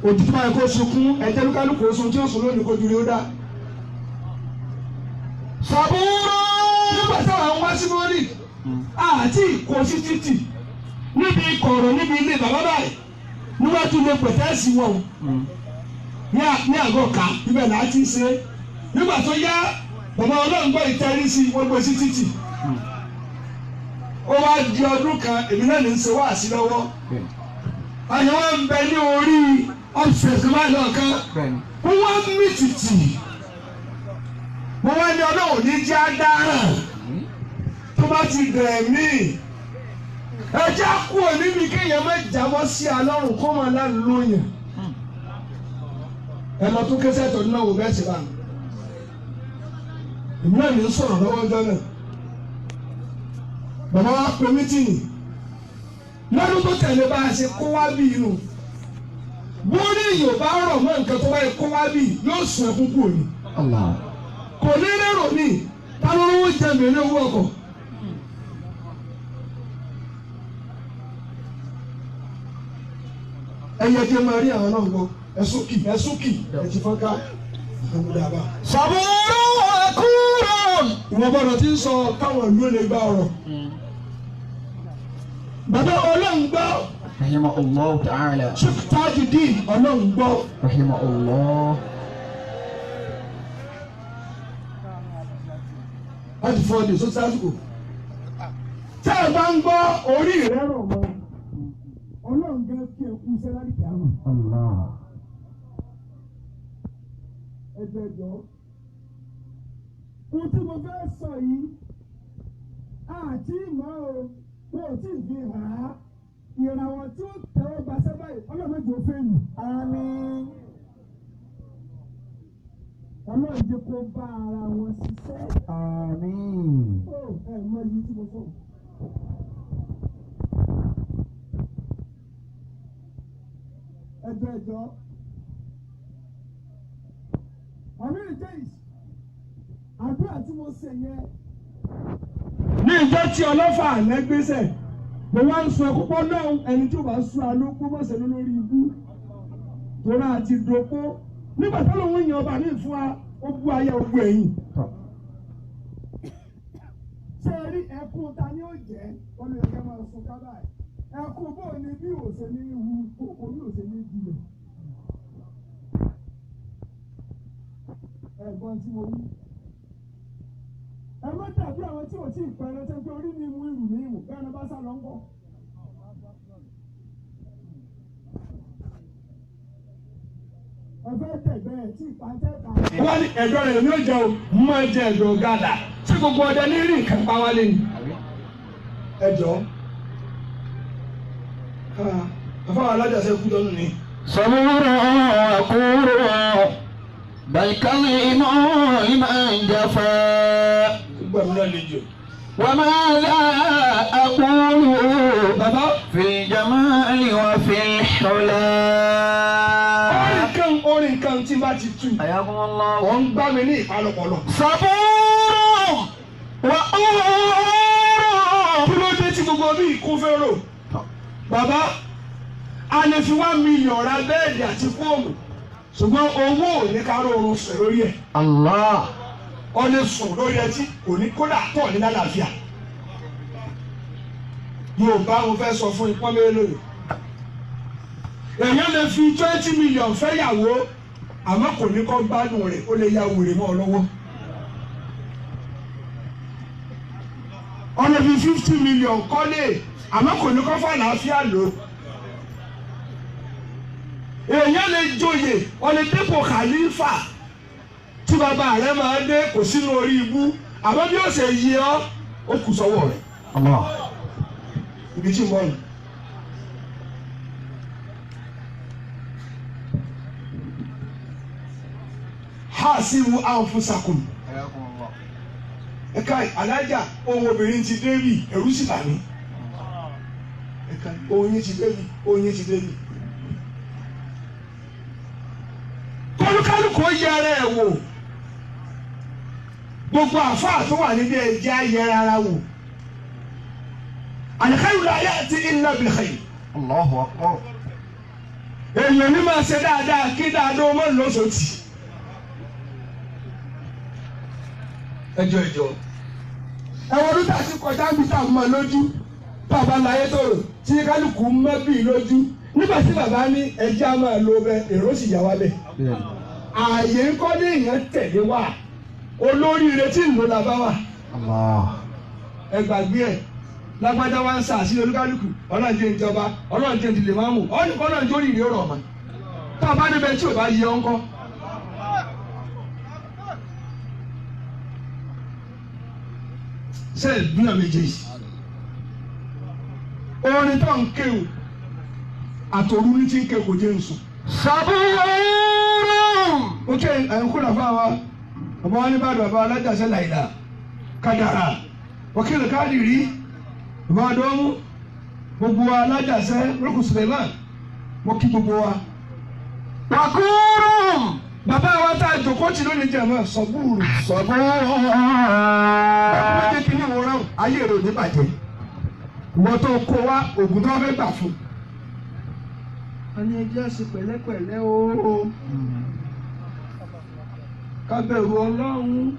òtítọ́ báyìí kó sunkún ẹ̀jẹ̀ lúkálùkù ó sun tí ó sùn lónìí kó jùlọ ó dá. sàbúrò nígbà táwọn wá sí mọ́lì àti ìkó sí títì níbi kọ̀rọ̀ níbi ilé bàbá báyìí níwájú ilé pẹ̀tẹ́ẹ̀sì wọn ní àgọ́ ká ibẹ̀ là á ti ṣe nígbà tó yá bàbá ọlọ́run gbọ́ ìtẹ́rí sí wọ́n gbé sí títì ó wá di ọdún kan èmi náà ní í ṣe wáàsí lọ́wọ́ àyẹ̀wò ń bẹ ní orí ọ̀fẹ́ kan báyìí lọ́ọ̀kan wọ́n wá mí títì wọ́n wá ní ọlọ́run ní jẹ́ adáhàn tó bá ti dẹ̀ mí ẹjẹ́ kúrò níbi kéèyàn má jábọ́ sí alọ́run kó máa lánàá lóyún ẹ lọ tún kẹsẹ̀ tó ní náà wò bẹ́ẹ̀ sì bá mi èmi náà ní sọ̀rọ̀ lọ́wọ́ ọjọ́ náà bàbá wa pe mítìnì lọ́dún tó tẹ̀lé bá a ṣe kó wá bí inú bórí yorùbá rọ̀ mọ́ nǹkan tó wáyé kó wá bí yóò sùn ẹkún kúrò ní kò ní rérò ní táwọn owó jẹ mi ní owó ọkọ̀ ẹyẹ jẹ máa rí àwọn náà gbọ́ ẹsùnkì ẹtì fọ́nká sàbúrò àkúrò ìwọ̀n bọ̀dọ̀ tí ń sọ káwọn ìlú lè gba ọ̀rọ̀ bàbá ọlọ́run gbọ́ rahimahullah ta'ala Sheikh Tajudeen ọlọ́run gbọ́ rahimahullah láti fọ́ ọdẹ sọ́sí àsìkò tí ẹ bá ń gbọ́ orí rẹ̀ rọ̀ mọ́ ọlọ́run gẹ́ kí ẹ kú sẹ́láàdì kí á mọ̀ ẹgbẹ́ jọ ohun tí mo fẹ́ sọ yìí àti ìmọ̀ o wọn ò tí ì fi hàn á ìràwọ̀ tí ó tẹ̀wọ́ gba sẹ́bà yìí ọlọ́mọdé ò fẹ́ mi. àmín. ọlọ́run jẹ́ kó bá ara wọn ṣiṣẹ́. àmín. ó ẹ mọ iye tí mo sọ. ẹgbẹ́ jọ àmì ìjẹ́yìí àdúrà tí mo ṣe yẹn. ní ìjọ tí ọlọ́fà lẹ́gbẹ́sẹ̀ mo wá ń sọ púpọ̀ náà ẹni tí ó bá sún alókó mọ̀sẹ̀ lórí ibú torí àti dòpó nígbà tó lóun yan ọba ní ìfún wa ó bú ayé ogun ẹ̀yìn. ṣé ẹ rí ẹkún ta ni ó jẹ́ wọn lè kẹ́ máa sun kábà ẹ̀ ẹkún bó ni bí òsè ní ihu kókó bí òsè ní ìdílé. ẹ̀gbọ́n tí mo wí. ẹ má dàbí àwọn tí ò tí ì pẹ́ẹ́rẹ́ tẹ́ pé orí mi mú ìrù mi ìmù bẹ́ẹ̀ ni bá sá lọ ń bọ̀. ẹgbẹ́ tẹ̀gbẹ́ ẹ̀ tí ìpàǹtẹ́ ta. wọ́n ní ẹ̀dọ́ rẹ̀ ní òjò máa jẹ ẹ̀dọ̀ gàdà tí gbogbo ọdẹ ní rí nǹkan pa wálé ni. ẹjọ́ àfọwọ́ alájàsẹ́ kú lọ́nù ni. sàbúrò àkúrò bàìkálì iná ìmọ̀ ìjàfà. gbàmúlò lè jò. وماذا أقول bàbá. في الجمال وفي الحلا. orin kan tí bá ti tú. حياكم الله. wọ́n ń gbá mi ní ìpalọpọlọ. صبور وأمور. kí ló dé tí gbogbo bí ikú fẹ́ rò. bàbá a lè fi $1 million ra bẹ́ẹ̀dì àti fóònù ṣùgbọ́n owó ò ní ká rọrùn sùn lórí ẹ̀. الله. ọ lè sùn lórí ẹtí kò ní kódà tọ̀ ní lálàáfíà. Yorùbá mo fẹ́ sọ fún ipọ́n mélòó. èèyàn lè fi $20 million fẹ́ yàwó àmọ́ kò ní kọ́ gbádùn rẹ̀ ó lè ya wèrè mọ́ ọ lọ́wọ́. ọ lè fi $50 million kọ́lé àmọ́ kò ní kọ́ fàlàáfíà lò. èèyàn lè joyè ọ lè dépò kàlífà tí bàbá rẹ máa dé kò sínú orí ibú àmọ́ bí ó ṣe yí ọ ó kù sọ́wọ́ rẹ̀. الله. ibi tí mo ń. hasibu anfusakum. حياكم الله. ẹ̀ka alájà ohun obìnrin ti dé rí ẹ̀rú sì bà mí. ẹ̀ka ohun yín ti dé rí ohun yín ti dé rí. kọ́lùkálùkù ó yẹ ara ẹ̀ wò. gbogbo àfáà tó wà níbi ẹ̀jẹ̀ ayẹra ara wò. al-khayru la ya'ti illa bil-khayr. الله أكبر. èèyàn ní máa ṣe dáadáa kí dáadáa ọmọ lọ́sọ̀tì. ẹjọ́ ẹ̀wọ̀n ọdún tá a ti kọjá ń bí tá a mọ lójú bàbá láyé tòrò tí kálukú mọ́ bí lójú nígbà tí bàbá ní ẹjẹ́ á máa lo bẹ èrò sì yà wá bẹ̀. ààyè ń kọ́ ní èèyàn tẹ̀lé wá olóríire tí ìlú la bá wà. ẹ gbàgbé ẹ lágbájá wa ń sà sí olúkálùkù ọlọ́ọ̀jẹ̀ ìjọba ọlọ́ọ̀jẹ̀ ìdílé máa mú ọ̀nìkan náà ń jórí ìrè ọ̀rọ̀ ọ̀mà tá a bá níbẹ̀ tí ò bá yẹ ọ́n kọ́. ṣé ìbílẹ̀ méjèèjì orin tó ń kéwù àtòrú ní tí ń kéwù kò jẹ́ nsù. sàbúrò. ó ké ẹ̀ńkúrà fáwa bàbá wa ní bàdàn bàbá alájàṣẹ́ làyìnà kádàrà wákìlì káàdìrí bàbá adọ́mú gbogbo wa alájàṣẹ́ rúkù Suleiman mo kí gbogbo wa. wàkúrò. bàbá wa tá a jòkó tì lónìí jẹ́ mọ́ sọ̀búrù. bàbá mi kí ni mo rán ayé rẹ̀ ò ní bàjẹ́ ìwọ tó kó wa oògùn tó fẹ́ gbà fún. a ní ẹjẹ́ àṣẹ pẹ̀lẹ́pẹ̀lẹ́ o ká bẹ̀rù Ọlọ́run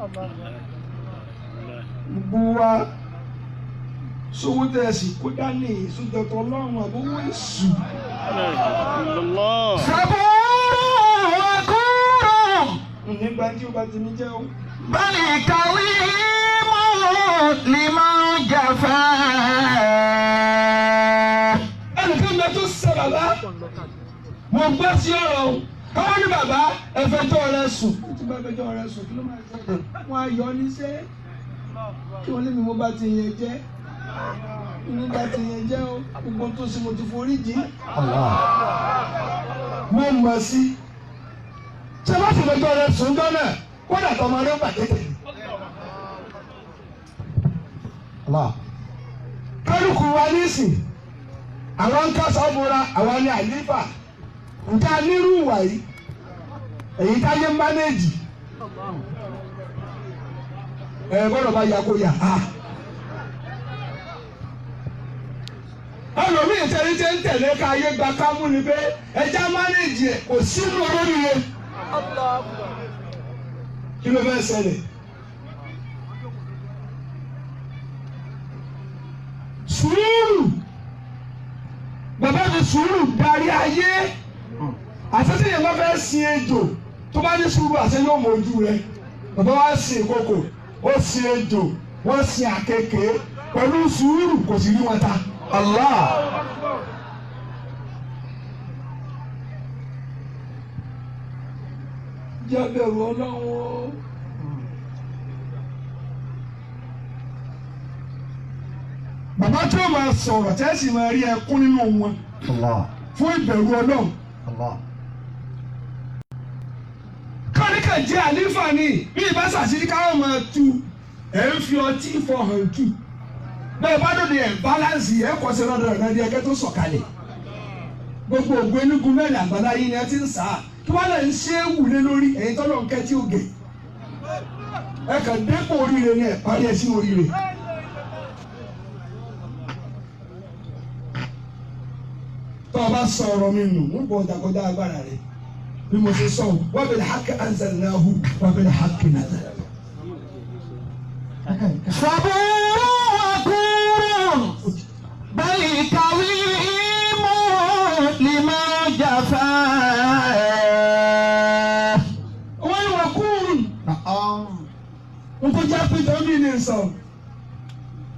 gbogbo wa sówó tẹ̀sí kó dání ìsúnjọtọ̀ Ọlọ́run àbówó èṣù. sàbúrò wàkúrò. nígbà tí ó bá ti ní jẹ́ o. bẹ́ẹ̀ni kàwé mọ́ ni máa ń jàfẹ́. ẹnìkan bẹ tó ṣe bàbá mo gbọ́ sí ọ̀rọ̀ o káwọn ní bàbá ẹ̀fẹ̀jọ́ rẹ sùn tí bá fẹjọ́ rẹ sùn kí ló máa ṣe wọn ayọ̀ níṣẹ́ kí wọ́n lé mi mo bá ti yẹn jẹ́ mo bá ti yẹn jẹ́ o gbogbo tó ṣe mo ti forí jì mo mọ̀ sí tí wọ́n ti fẹjọ́ rẹ sùn dọ́nà kódà tó máa rẹ́ pàtẹ́tẹ̀. kálukú wa nísìn àwọn ń kásá múra àwọn ní àlífà nǹkan nírú ìwà yìí èyí táyé ń mánéèjì gbọ́dọ̀ bá ya kó yà á. ọlọ́mìn ìtẹ̀lé tẹ́ ń tẹ̀lé ká ayé gba kámú ni pé ẹja mánéèjì ẹ̀ kò sínú olóríire kí ló fẹ́ ṣẹlẹ̀. sùúrù bàbá mi sùúrù darí ayé àtẹ́tẹ́ yẹn bá fẹ́ sin ejò tó bá ní sùúrù àṣẹ yóò mọ ojú rẹ bàbá wa sin ìkòkò ó sin ejò wọ́n sin àkekèé pẹ̀lú sùúrù kò sì rí wọn ta. Allah. jẹ́ bẹ̀rù Ọlọ́run. bàbá tí ó máa sọ̀rọ̀ tẹ́ sì máa rí ẹkún nínú wọn fún ìbẹ̀rù Ọlọ́run. kọ́ríkà jẹ́ àlífà ni bí ìbá ṣàṣírí káwọn máa tu ẹ̀ ń fi ọtí fọhàn tù bẹ́ẹ̀ bá dòde ẹ̀ bálánsì ẹ̀ kọ́ sí lọ́dọ̀ rẹ̀ ní ẹgbẹ́ tó sọ̀kalẹ̀ gbogbo ògbó enígun mẹ́rin àgbàlá yìí ni ẹ ti ń sá kí wọ́n lè ń ṣe é wù lé lórí ẹ̀yin tọ́lọ̀ ń kẹ́ tí ó gè ẹ kàn dépò oríire ni ẹ̀ parí ẹ̀ sí oríire. tọ́ ọ bá sọ ọ̀rọ̀ mi nù ń bọ̀ ọ̀dàkọ̀dà agbára rẹ̀ bí mo ṣe sọ wa bil haqqi anzalnahu wa bil haqqi nazala. sàbúrò wàkúrò. bẹ́ẹ̀ni kàwé mọ́ ni máa ń jàfẹ́. wọ́n ní wàkúrò n kò jẹ́ pé tọ́mí ni sọ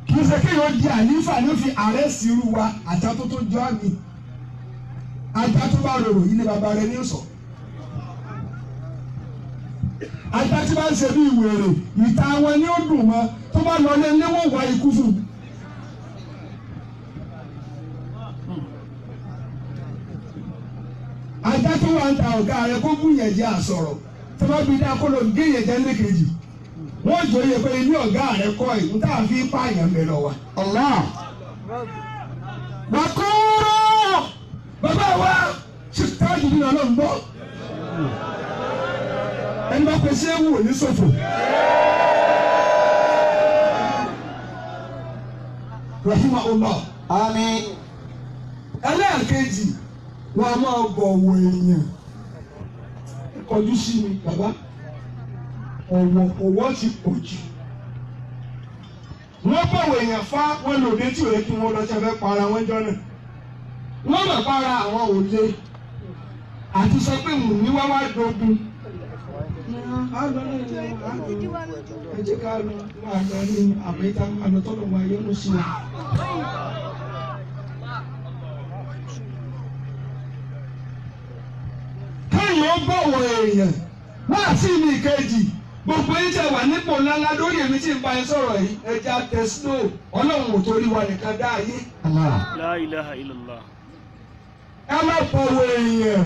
kì í ṣe kéèyàn di àlífà ní fi ààrẹ sírú wa àtàtó tó jọ àmì ajá tó bá rorò ilé bàbá rẹ ní sọ ajá tí bá ń ṣe bí ìwèrè ìta wọn ni ó dùn mọ́ tó bá lọ lé léwọ̀n wá ikú fún. ajá tó wà ń ta ọ̀gá rẹ kó bú yẹn jẹ́ àsọ̀rọ̀ tó bá bí dáa kó lọ gé yẹn jẹ́ lẹ́kẹ̀jì wọ́n jọ yẹ pé ilé ọ̀gá rẹ kọ́ ẹ̀ ń tà fi pààyàn bẹ̀rẹ̀ wa. Allah. wàkúrò. bàbá wa ṣe táàjù nínú ọlọ́run gbọ́ ẹni bá pèsè ewu òní ṣòfò. rahimahullah. àmín. ẹlẹ́ẹ̀kejì wọ́n á máa bọ̀wọ̀ èèyàn. Kọjú sí mi bàbá, ọ̀wọ̀ ti pọ̀ jù. Wọ́n bọ̀wọ̀ èèyàn fá wọn lòdì tí òye kí wọ́n lọ sí ẹgbẹ́ para wọn jọ náà. Wọ́n mọ̀ para àwọn òde àti sọ pé mùmí wá wá dogun. Ẹ jẹ́ ká lọ máa lọ ní àbẹ́ta máa lọ tọ́lọ̀ máa yọ́nú sí wa. Káyọ̀ ó bọ̀wọ̀ èèyàn wá sí ní ìkejì. Gbogbo yín tẹ́ wà nípò ńláńlá lórí èmi tí ń bá yín sọ̀rọ̀ yìí. Ẹja tẹ̀sínò Ọlọ́run ò torí wa nìkan dá ayé. La ilaha illallah. Ẹ má bọ̀wọ̀ èèyàn.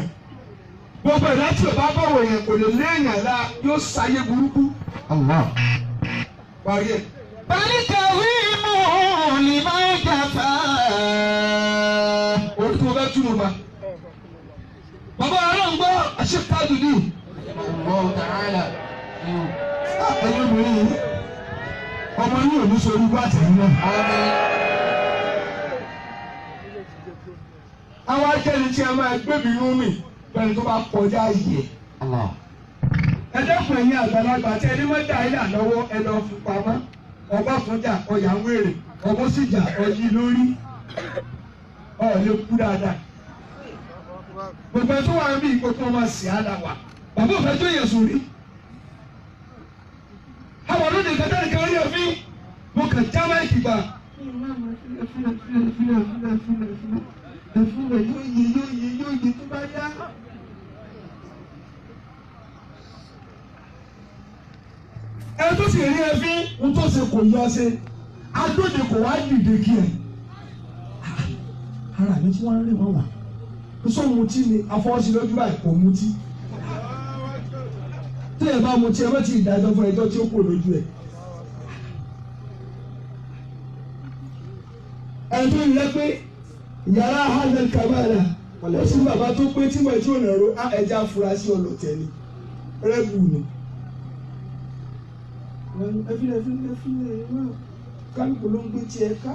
Gbogbo ìdá tí o bá bọ̀wọ̀ èèyàn kò lè lé èèyàn la yóò ṣayé burúkú. Parí ẹ̀. Bálíkàwé mú ní máa jàpá. Orí tí mo fẹ́ túnú ma. Bàbá ọlọ́run gbọ́ àṣepáàdù ní. Ẹ̀yin obìnrin yìí, ọmọ yìí ò ní sọ orúkọ àtẹ̀yìn náà. Àwọn akẹ́ni tí a máa gbébi inú mi bẹ́ẹ̀ni tó bá kọjá yìí. Ẹ dẹ́kun ẹ̀yin àgbàlagbà tí ẹni mọ́ dá ilé àlọ́wọ́ ẹ lọ fún pamọ́. Ọba fúnjà ọ̀yà ń wèrè, ọmọ síjà ọyí lórí. Ọ̀ lè kú dáadáa. Gbogbo ẹ̀ tó wà ń bí ìkókó ọmọ sí àdàwà. Bàbá òfin tó yẹ sórí. Àwọn ọdún nìkan tẹ́lẹ̀ kan rí òfin. Mo kàn já máìkì gbà. Ẹ̀fúnlẹ̀ yóò yé tó bá yá. Ẹ tó sì rí ẹfín, n tó ṣe kò yọ ṣe. Adóde kò wá dìde kí ẹ. Ara mi tí wọ́n rí wọn wà. Sọ mutí ni afọwọ́sí lójú báyìí kò mutí. Tí ẹ bá mutí ẹ bá ti ìdájọ́ fún ẹjọ́ tí ó kò lójú ẹ. Ẹ tó yẹ pé yàrá hazel kamara ó sì bàbá tó pé tí wọ́n ti ò nàró ẹja afurasí ọlọ́tẹ̀ ni rẹ́bù ni. Ẹfílẹ̀ kálukú ló ń gbé tiẹ̀ ká.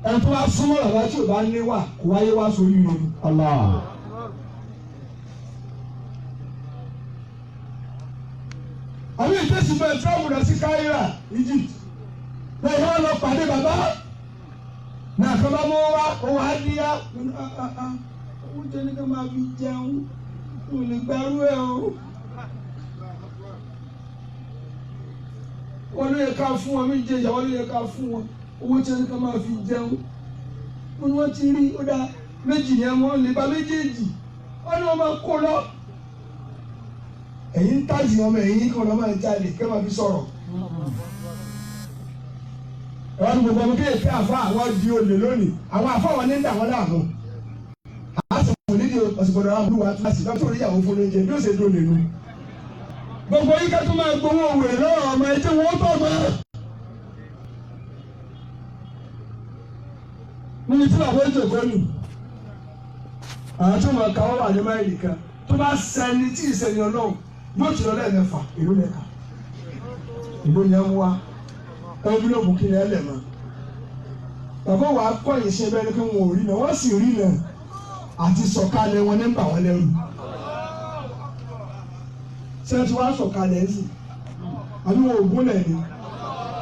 Ẹ tó wá súnmọ́ bàbá tí ò bá níwà kò wáyé wá sórí rẹ̀. Àwọn ìtẹ̀sí bẹ́ẹ̀ tíráàmù lọ sí Káírà, Egypt. Bẹ́ẹ̀ wọ́n lọ pàdé bàbá. Náà kọ́ bá mọ́ wá, ó wá díyá. Owó jẹ́ ní ká máa fi jẹun. Kò lè gbárù ẹ̀ o. Wọ́n ló yẹ ká fún wọn, méje ìyàwó ló yẹ ká fún wọn. Owó jẹ́ ní ká máa fi jẹun. Wọ́n ní wọ́n ti rí ó dá méjì ní ẹ̀mọ́ lè bá méjèèjì. Wọ́n ní wọ́n máa kó lọ. Ẹ̀yin ń tàjì ọmọ ẹ̀yin kan lọ́ máa jalè kẹ́ máa fi sọ̀rọ̀. Ẹ̀wọ́n ní gbogbo ọmọ kéèké àfa àwọn di olè lónìí. Àwọn àfa wọn ní ń dà wọ́n láàmú. Àásìkò nídìí ọ̀sìnkò náà wúwo àti láti dọ́tò oríyàwó fún oúnjẹ bí ó ṣe dólè nu. Gbogbo yíká tó máa gbowó òwe lọ́wọ́ ọmọ ẹ tí wọ́n tọ̀ mọ́. Níbi tí bàbá ètò ìgbónú, àwọn tó máa kà wọ́n wà ní máìlì kan tó bá sẹni tí ìsẹni ọlọ́run yóò ti lọ lẹ́ẹ̀mẹ́fà èló lẹ́ka. Ìbò ni ẹ mú wa, ẹnbílọ̀bù kiri ẹ lẹ̀ mọ́. Bàbá wa kọ́ ìṣe bẹ́ẹ̀ ni pé wọn ò rí náà, wọ́n sì rí náà àti sọ̀kalẹ̀ wọn ní bà wọ́n lẹ́rù. Ṣé ẹ ti wá sọ̀kalẹ̀ ẹ̀sìn? Àbí wọn ò gúnlẹ̀ ni?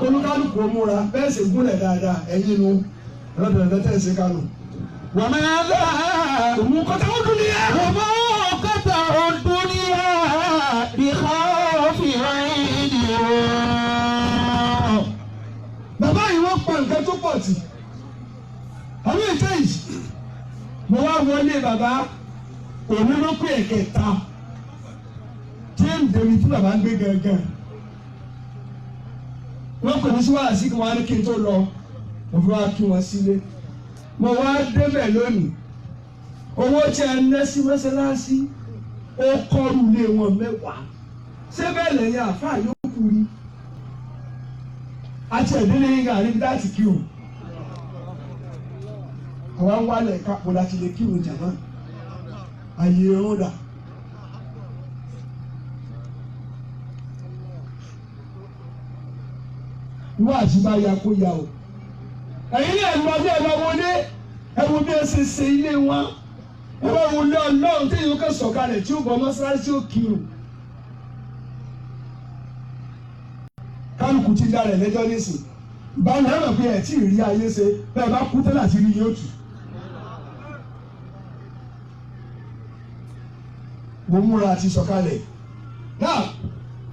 Olúkálùkù múra bẹ́ẹ̀ sì gúnlẹ̀ dáadáa ẹ̀yin nu rẹ́dẹ̀rẹ́dẹ́ tẹ̀ sí kánò. Wọ́n máa bá Òun kọ́tà ó dún ní ẹ̀. ọmọ kọ́tà ọdún ní ìkọ́ fìràn ìdìbò. Bàbá yìí wọ́n pa nǹkan tó pọ̀ tì. Àwọn ètò yìí, mo wá wọlé bàbá òní ló pé ẹ̀kẹta tí ń dèmi tí bàbá ń gbé gángan. Wọ́n pè mí sí wàhálà sí kí wọ́n á ní kí n tó lọ. Mo fi wá kí wọn sílé. Mo wá débẹ̀ lónìí. Owó tí a ná sí mọ́sálásí ó kọ́rù lé wọn 10. Ṣé bẹ́ẹ̀ lẹ́yìn àfáà yóò kú rí? Àti ẹ̀dínlé yín gan níbi láti kírun. Àwa ń wálẹ̀ kápò láti lè kírun jàmá. Àyè irun dà. Wọ́n àti bá ya kó ya o. ẹ̀yin náà lọ bí ẹ lọ wọlé ẹ wo bí ẹ ṣe ṣe ilé wọn ẹ bá wọlé Ọlọ́run tí yóò kẹ́ sọ̀kalẹ̀ tí ó bọ̀ mọ́sálásí ó kírun. kálukú ti dá rẹ̀ lẹ́jọ́ nísìn báwo ni ẹ mọ̀ pé ẹ̀ tí ì rí ayé ṣe bẹ́ẹ̀ bá kú tẹ́lẹ̀ àti rí yóò tù. mo múra àti sọ̀kalẹ̀ náà.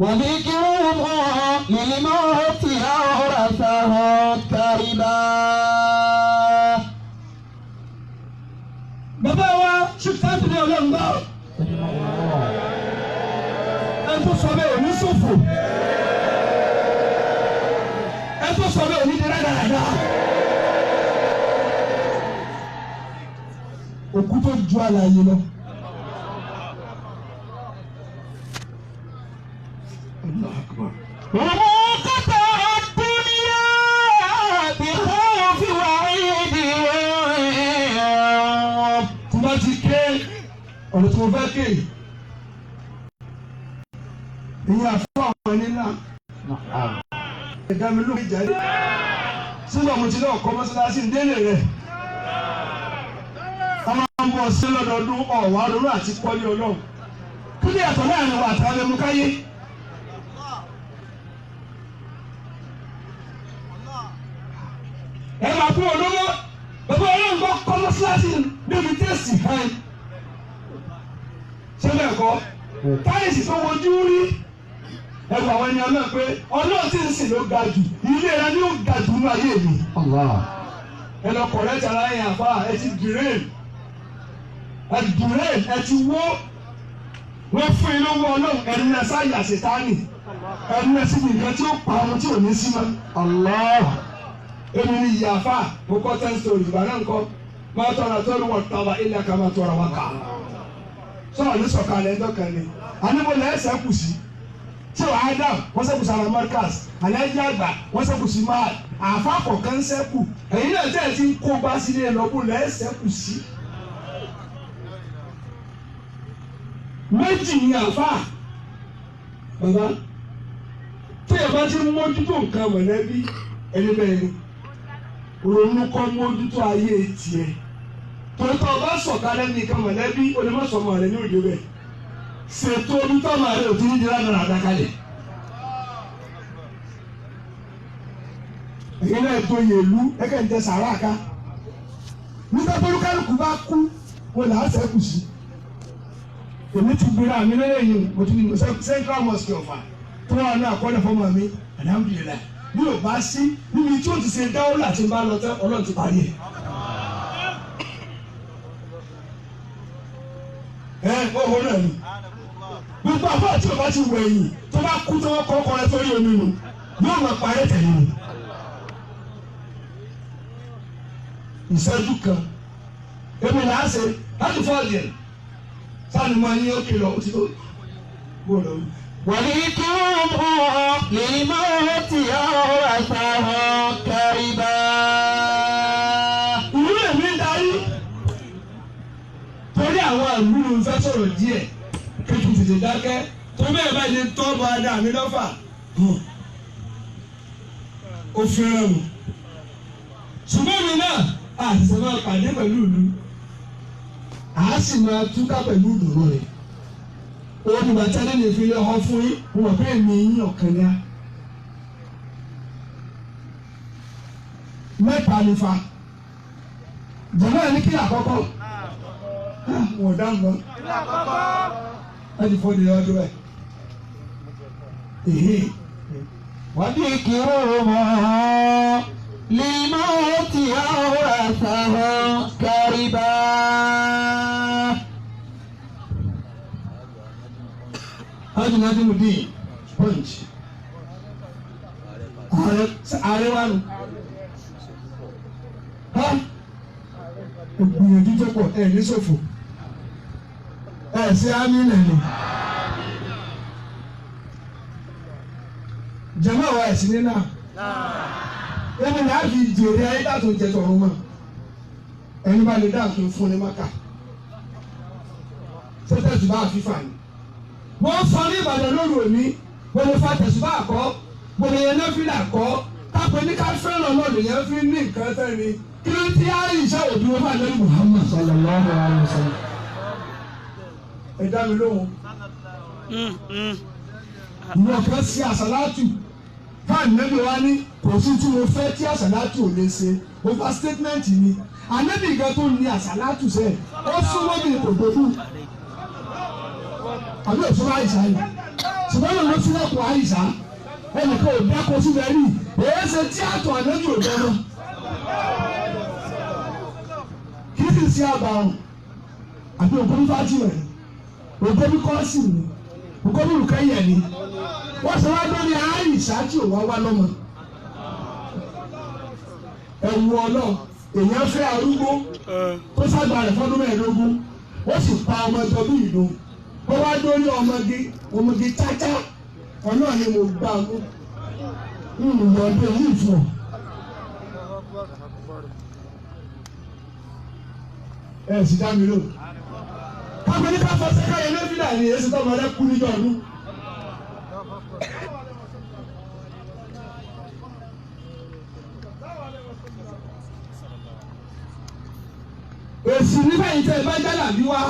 وذكرهم للموت أورثه كربا. bàbá wa ṣùgbọ́n ní Ọlọ́run bá ẹ tó sọ bẹ́ẹ̀ ní ṣòfò ẹ tó sọ bẹ́ẹ̀ ní dáradára òkú tó ju àlàyé lọ. وموقتا الدنيا بخوف وعيد. tí wọ́n ti ké ọ̀rọ̀ tí mo fẹ́ ké ìyẹn àfọ àwọn ẹni náà ẹ̀dá mi lóògì jáde sígbà mo ti náà kọ́ mọ́sálásí ń délé rẹ̀ àwọn máa ń bọ̀ sí lọ́dọọdún ọ̀wá lórí àti pọ́lí Ọlọ́run kí ni àtọ̀ láàrin wa àtàwọn ẹmu káyé. ẹ máa fún olówó bàbá Ọlọ́run bá kọ́ mọ́sálásí níbi tẹ́sì kan ṣé bẹ́ẹ̀ kọ́ táyìsì tó wojú rí ẹ̀rù àwọn ènìyàn náà pé Ọlọ́run tí ń sìn ló ga jù ilé rẹ ni ó ga jù ní ayé mi. ẹ lọ kọ̀ lẹ́tà láyé àfa ẹ ti dìrẹ́ẹ̀n ẹ ti wó wọ́n fún ilé owó Ọlọ́run ẹ̀rù náà sáyà ṣètánì ẹ̀rù náà sì nìkan tí ó pa ọmọ tí ò ní sí mọ́. èmi ni ìyàfa mo kọ́ 10 stories ìgbà náà nǹkan máa tọ́ra tó lù wọ́n tàbá ilé aka máa tọ́ra wá kà á. sọ̀rọ̀ ní sọ̀kalẹ̀ ẹjọ́ kan ni àníbo lẹ́sẹ̀ kù sí tí o Adam wọ́n sẹ́kù sí alamarkas alẹ́jẹ́ àgbà wọ́n sẹ́kù sí máa àfa kọ̀ọ̀kan sẹ́kù èyí náà tẹ̀ ti ń kó bá sílé lọ́bù lẹ́sẹ̀ kù sí. méjì ni àfa bàbá tí ẹ bá ti mójútó nǹkan mọ̀lẹ́bí ẹni bẹ́ẹ̀ ni ronú kọ́ mójútó ayé tiẹ̀ tòótọ́ ọba sọ̀kalẹ̀ nìkan mọ̀lẹ́bí onímọ̀sọ̀mọ̀ rẹ̀ ní òde bẹ́ẹ̀ ṣètò olùtọ́mọ̀ rẹ̀ òtún ní ìdílé náà àdákalẹ̀. èyí náà tó yèlú ẹ̀kẹ́ ń tẹ sàrà ká nígbà tó lùkálùkù bá kú wọn là á sẹ́kù sí. èmi ti gbéra mi lẹ́yìn mo ti ní Central Mosque Ọ̀fà tó wà ní àkọọ́lẹ̀ fọ́mọ mi alhamdulillah bí o bá sí níbi tí o ti ṣe dáwọ́ láti bá lọ tẹ́ Ọlọ́run ti parí ẹ̀. Ọ̀hún náà ni gbogbo àbọ̀ tí o bá ti wẹ̀ ẹ̀yìn tó bá kú tó wọ́n kọ́ ọkọ rẹ sórí omi nù yóò máa parí tẹ̀lé mi. ìṣẹ́jú kan èmi là á ṣe láti fọ́ ọ̀dẹ̀ sáà ni mo ní ó kìlọ̀ ó ti tó gbọ́dọ̀. وذكرهم للموت أورثه كربا. ìlú èmi ń darí torí àwọn àlùmí ń fẹ́ sọ̀rọ̀ díẹ̀ kéjì tètè dákẹ́ tó bẹ́ẹ̀ bá ṣe tọ́ bá dà mí lọ́fà ó fẹ́ràn mi. ṣùgbọ́n mi náà àṣìṣe máa pàdé pẹ̀lú ìlú àá sì máa túká pẹ̀lú ìdùnnú rẹ̀. Olùgbà tẹ́lẹ̀ lè fi lé ọ fún yín wọ́n bẹ́ẹ̀ mi yín ọ̀kan ní a. mẹ́ta ni fa jọ̀wọ́ ẹni kí àkọ́kọ́ wọ́n dáhùn lọ ẹni fọ́ di ọdún ẹ̀. وذكرهم للموت أورثه كربا. Hadi Nadimudin Punch ààrẹ wa nù ìgbìyànjú tó pọ̀ ẹ̀ ní ṣòfò ẹ̀ sí ámì nàní jẹ́mọ́ wa ẹ̀sìn nínú ẹni náà fi jèrè ayé dàtò jẹ tọ̀run mọ́ ẹni bá lè dáàtò fún ní maka sẹ́tẹ̀sì bá fífà ní. Wọ́n sọ ní Ìbàdàn lóru òní gbọ́dọ̀ fa tẹ̀sùbá àkọ́ gbọ́dọ̀ yẹn náà fílà kọ́ kápẹ́ pé ní ká fẹ́ràn Ọlọ́run yẹn fi ní nǹkan sẹ́ni kí ló ti Àìṣà òbí wọn bá lẹ́nu Muhammad sallallahu alaihi wasallam. Ẹ dá mi lóhùn. Ìwọ kan sí àsàlátù fáànù nẹ́bí wa ní kò sí tí mo fẹ́ tí àsàlátù ò lè ṣe overstatement ni ànẹ́bí gan tó ní àsàlátù sẹ́ẹ̀ ó súnmọ́ mi kò gbogbo àbí òṣùwọ̀n Àìṣà yìí ṣùgbọ́n ló sílẹ̀kùn Àìṣà ẹnìkan ò dákọ̀ síbẹ̀ rí èyí ṣe tí àtọ̀ ànẹ́bí ò dáná kí sì sí àbàrùn àbí ògbómi fájìmẹ̀ ògbómi kọ́ọ̀sì ni ògbómi olùkẹ́yẹ̀ ni wọ́n sọ wá lórí Àìṣà tí ò wá wá lọ́mọ ẹ̀wù ọlọ́ èèyàn fẹ́ arúgbó tó sábà rẹ̀ fọ́dún mẹ́ẹ̀ẹ́dógún ó sì pa ọmọ ẹjọ́ bí ìlú ó wá lórí ọmọge cháchá ọ̀nà ni mo gbà mú ìyọ̀dún yìí fún ọ. Ẹ sì dá mi lò. Káfíń ní ká fọ sẹ́káyọ̀ lẹ́fílà ni èsì tó ọmọdé kú níjọ́ ọdún. Èsì nígbà yìí tẹ́ ẹ bá jálà bí wá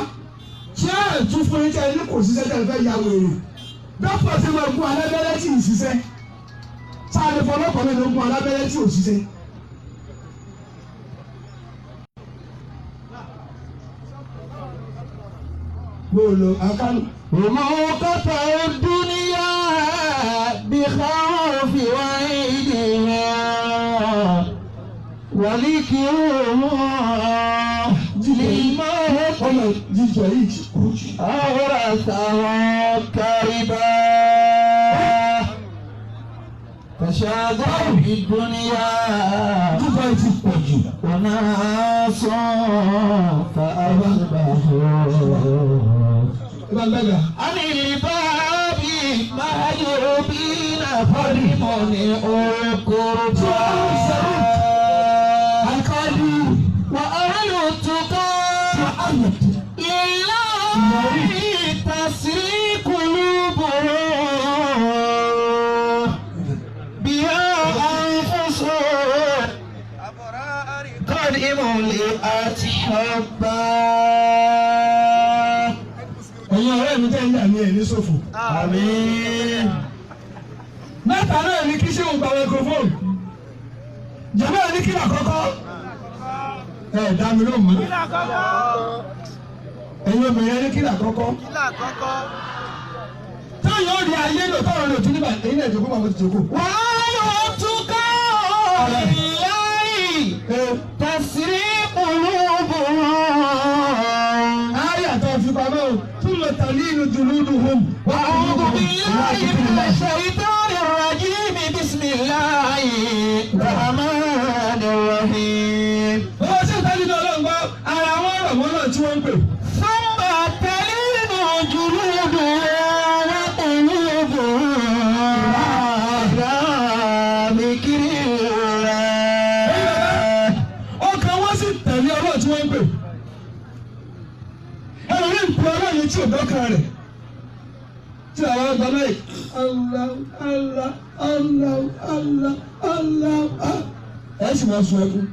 ṣé ẹ̀ tún fún yín tẹ́ ẹ ní kò ṣiṣẹ́ tẹ́ ẹ fẹ́ ya wèrè. Dọ́pọ̀ sí máa gún alábẹ́rẹ́ tí ì ṣiṣẹ́. Sáà fọlọ́pàá mi ló gún alábẹ́rẹ́ tí ò ṣiṣẹ́. Bolo akanu. وموقف الدنيا بخوف وعيدها ولكرم للموت أورثه كربا فشاغل في الدنيا وناس فأصبحوا عن الباب مهجوبين فرمون القربى وأهل التقى لله تسري قلوبهم بها أنفسهم قد ملئت حبا. Ẹ̀yin ọ̀rẹ́ mi tẹ́ ń yà ní ẹ̀ní ṣòfò. Àmín. Mẹ́ta náà ní kí ṣéun gba microphone. Jàmbá ní kí làkọ́kọ́. Ẹ dá mi lóhùn mọ́. Ẹ̀yin obìnrin ní kí làkọ́kọ́. Táyọ̀ ó rí ayé lò táwọn lò tún nígbà ẹ̀yin náà jókòó bàbá ti jókòó. Wàá lọ tún ká ìláyì tẹ̀sí olóògùn. Ayé àtọ̀ fi pamọ́ o. ثم تلين جلودهم. وأعوذ بالله من الشيطان الرجيم بسم الله الرحمن الرحيم. Bọ́lá ṣe ìtàlí ní ọlọ́run gbọ́, ara wọn rọ̀ wọ́n náà tí wọ́n ń pè. ثم تلين جلودهم وقلوبهم إلى ذكر الله. Ọkàn wọn sì tẹ̀lé ọlọ́run tí wọ́n ń pè. Ẹlòmíì ń pè ọlọ́run tí ò dọ́kàn rẹ̀. Tí àwọn ọgbà náà yìí, Allah Allah Allah Allah Allah ẹ sì máa sun ẹkún.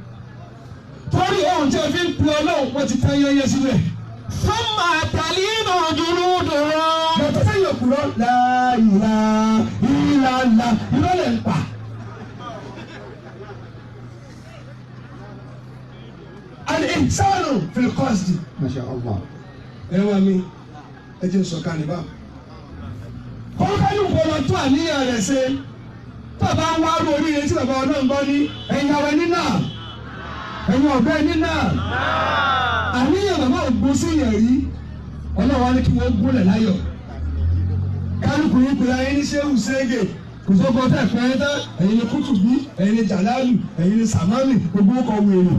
Torí ohun tí a fi ń pè ọlọ́run wọ́n ti tán yẹ́yẹ́ sílẹ̀. ثم تلين جلودهم. Yàtọ̀ sẹ́yìn òkúrọ̀ láàyè ìlànà ìrọ̀lẹ́ ń pa. Al-insanu fil qasdi. Masha Allah. Ẹ wá mi, ẹ jẹ́ sọ̀ka níbà. Kọ́ńkálù gbọ́dọ̀ tó àníyàn rẹ̀ ṣe. Tọ́ba ń wá orí rẹ̀ tí bàbá ọlọ́run bọ́ ní ẹ̀yin àwọn ẹni náà. Ẹ̀yin ọ̀gbẹ́ ẹni náà. Àníyàn bàbá ògbó sí yẹn rí. Ọlọ́run wá ní kí wọ́n gúnlẹ̀ láyọ̀. Kálukú yín pè ayé ní Ṣéhù Ṣége. Kò sóko tẹ̀ pẹ́ tán. Ẹ̀yin ni Kútùbí, ẹ̀yin ni Jàlálù, ẹ̀yin ni Sàmánì, gbogbo ọkọ̀ wèrè.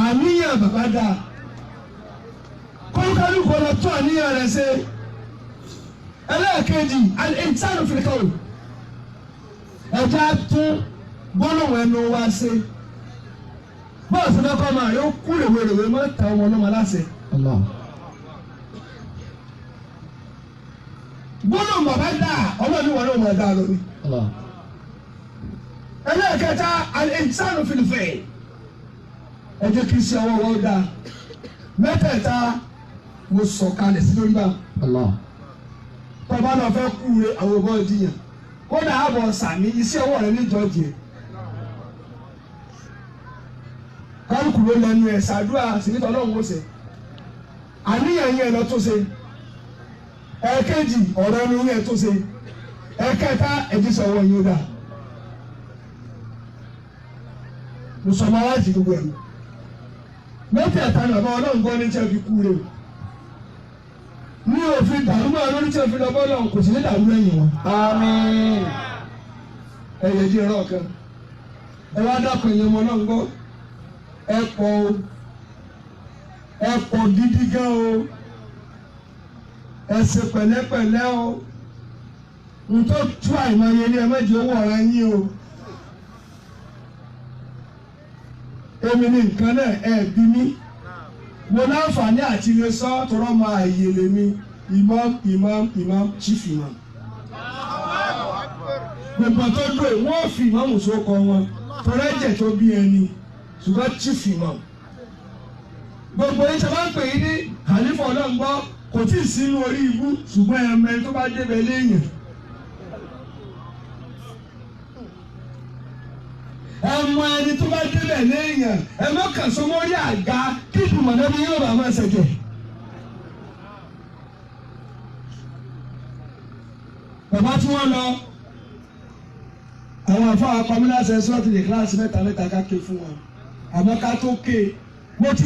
Àníyàn bàbá dáa. Kọ́ńkálù gbọ́dọ̀ tó àníyàn rẹ̀ ṣe. Ẹlẹ́ẹ̀kejì, al-insanu fil qawl. Ẹja tún gbólóhùn ẹnu wa ṣe. Bọ́ọ̀sì náà kọ́ máa yóò kú rèwerèwe mọ́ ta ọmọ ọlọ́mọ láṣẹ. Allah. gbọ́dọ̀ bàbá dà ọlọ́run wọn ló máa dà lórí. ẹlẹ́ẹ̀kẹta al-ihsanu fil fi'l ẹ jẹ́ kí iṣẹ́ ọwọ́ wọn dà mẹ́tẹ̀ẹ̀ta mo sọ kalẹ̀ sí lórí bá tọ́ba náà fẹ́ kúre àwọn ọmọ ìdíyàn kódà àbọ̀ sàmì iṣẹ́ ọwọ́ rẹ níjọ́ jẹ kálukú ló lẹnu ẹ̀ ṣàdúrà sínítọ́ ọlọ́run ó ṣe àníyàn yẹn lọ tó ṣe ẹ̀ẹ̀kejì ọ̀rọ̀ ẹnu yẹn tó ṣe ẹ̀ẹ̀kẹta ẹ̀jísọ̀ ọwọ́ yóò dà mùsùlùmí aláìsí gbogbo ẹ̀rù mẹ́tẹ̀ẹ̀ta ní ọ̀bá ọlọ́run gbọ́ ní tí a fi kú rẹ̀ ní òfin dàrú máa lórí tí a fi lọ bọ́ lọ́run kò sí ní dàrú lẹ́yìn wọn. àmín. ẹ̀yẹ di ẹ̀rọ kan ẹ wá dákun ẹ̀yẹ ọmọ náà ń gbọ́ ẹ pọ̀ gidi gan o ẹ ṣe pẹ̀lẹ́pẹ̀lẹ́ o ntọ́ tú àìmọye ní ẹ méjì owó ọ̀rẹ́ yín o èmi ní nǹkan náà ẹ bí mi mo láǹfààní àti ilé sọ tọrọ mọ àyè lèmi imam chief imam gbogbo tó dùn ẹ wọ́n fi ìmáàmù sókọ wọn tọrọ ẹ̀jẹ̀ tó bí ẹni ṣùgbọ́n chief imam gbogbo yìí sábà ń pè é ní àlífọ̀ ọlọ́ngbọ́ kò tí ì sínú orí ibú ṣùgbọ́n ẹ̀mẹ́ tó bá débẹ̀ léèyàn. ẹmọ ẹni tó bá débẹ̀ léèyàn ẹmọ kàn sọ mórí àga kí ìdùmọ̀lẹ́bí yóò bá máa ṣẹ̀jẹ̀. bàbá tí wọ́n lọ àwọn àfọwọ́ akọmílá ṣe sọ́ọ̀tì ní kíláàsì mẹ́ta ká ké fún wọn àmọ́ ká tó ké mo ti